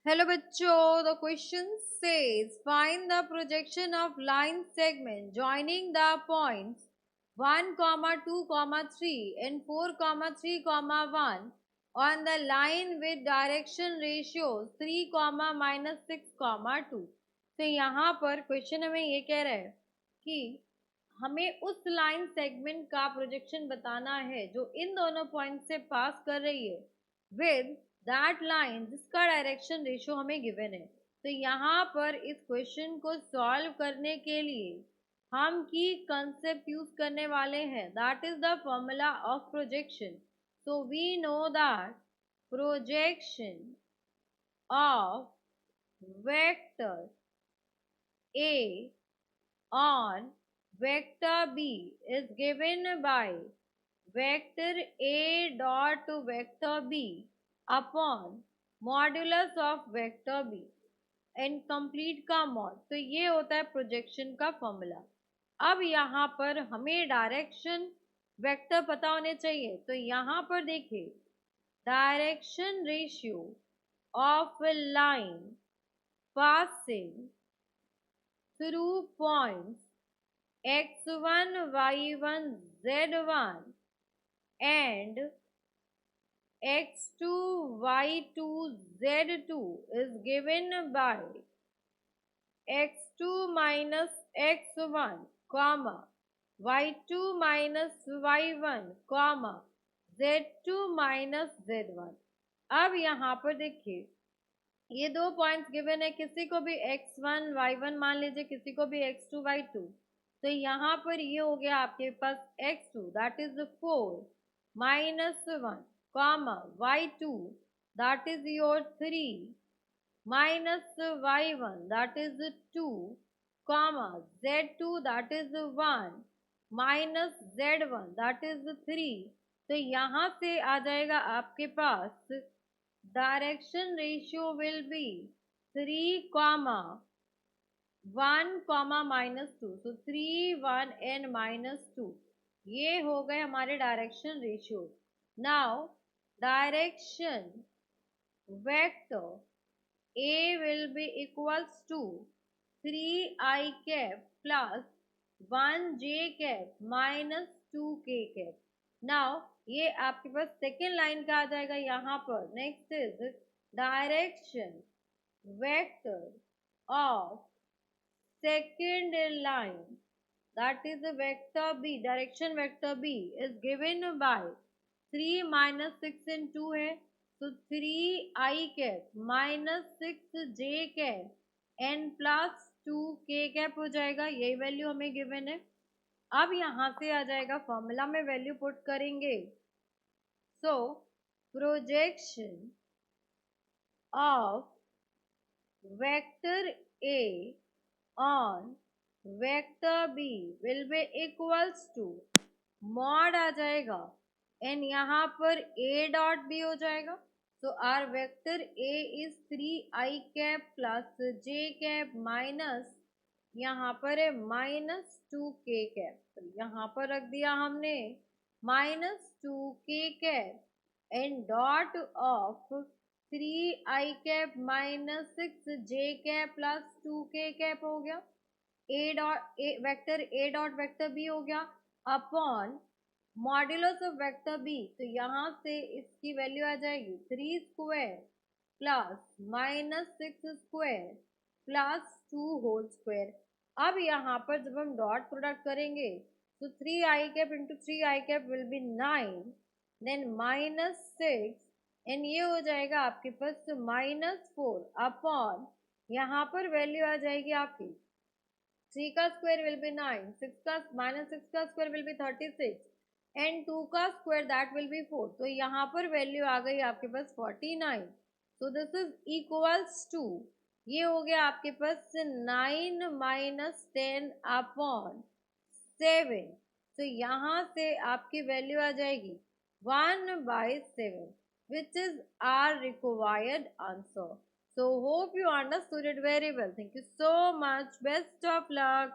Hello बच्चों, the question says find the projection of line segment joining the points 1, 2, 3 and 4, 3, 1 on the line with direction ratios 3, -6, 2। तो यहाँ पर question हमें ये कह रहा है कि हमें उस लाइन सेगमेंट का प्रोजेक्शन बताना है जो इन दोनों पॉइंट से पास कर रही है विद दैट लाइन जिसका डायरेक्शन रेशियो हमें गिवन है। तो यहाँ पर इस क्वेश्चन को सॉल्व करने के लिए हम की कंसेप्ट यूज करने वाले हैं, that is the formula of projection. So we know that projection of vector A on vector B is given by vector A dot vector B upon modulus of vector B and complete का mod. तो ये होता है projection का formula. अब यहाँ पर हमें डायरेक्शन वेक्टर पता होने चाहिए। तो यहाँ पर देखिए, direction ratio of line passing through points x1, y1, z1 and x2, y2, z2 is given by x2 minus x1, comma y2 minus y1, comma z2 minus z1। अब यहाँ पर देखिए, ये दो पॉइंट्स गिवन है, किसी को भी x1 y1 मान लीजिए, किसी को भी x2 y2। तो यहाँ पर ये हो गया आपके पास x2 that is 4 -1 comma y2 that is your 3 minus y1 that is 2 comma z2 that is 1 minus z1 that is 3। तो यहाँ से आ जाएगा आपके पास डायरेक्शन रेशियो विल बी 3, 1, -2। तो 3, 1 and -2 ये हो गए हमारे direction ratio. Now direction vector A will be equals to 3i cap plus 1j cap minus 2k cap। Now ये आपके पास सेकेंड लाइन का आ जाएगा यहाँ पर। Next is direction vector of second line that is a vector B, direction vector B is given by 3 -6 and 2 है, तो 3i cap -6j cap n plus 2k cap हो जाएगा। यही वैल्यू हमें गिवन है। अब यहाँ से आ जाएगा फॉर्मूला में वैल्यू पुट करेंगे। So projection of vector A on vector B will be equals to mod आ जाएगा एंड यहाँ पर A डॉट B हो जाएगा। तो our vector A is 3i cap plus j cap minus यहाँ पर है -2k कैप। तो यहाँ पर रख दिया हमने -2k cap and dot of 3i cap -6j cap plus 2k cap हो गया। Vector A dot vector B हो गया upon modulus of vector B। तो यहाँ से इसकी वैल्यू आ जाएगी 3 square plus -6 square plus 2 whole square. अब यहाँ पर जब हम डॉट प्रोडक्ट करेंगे तो 3i cap into 3i cap will be 9 then -6 and ये हो जाएगा आपके पास -4 अपॉन यहाँ पर वैल्यू आ जाएगी आपकी 3 का स्क्वायर विल बी 9, 6 का स्क्वायर विल बी 36 एंड 2 का स्क्वायर दैट विल बी 4। तो यहाँ पर वैल्यू आ गई आपके पास 49। So this is equals to, ये हो गया आपके पास 9 - 10 अपॉन 7। तो यहाँ से आपकी वैल्यू आ जाएगी 1/7 which is our required answer. So hope you understood it very well. Thank you so much. Best of luck.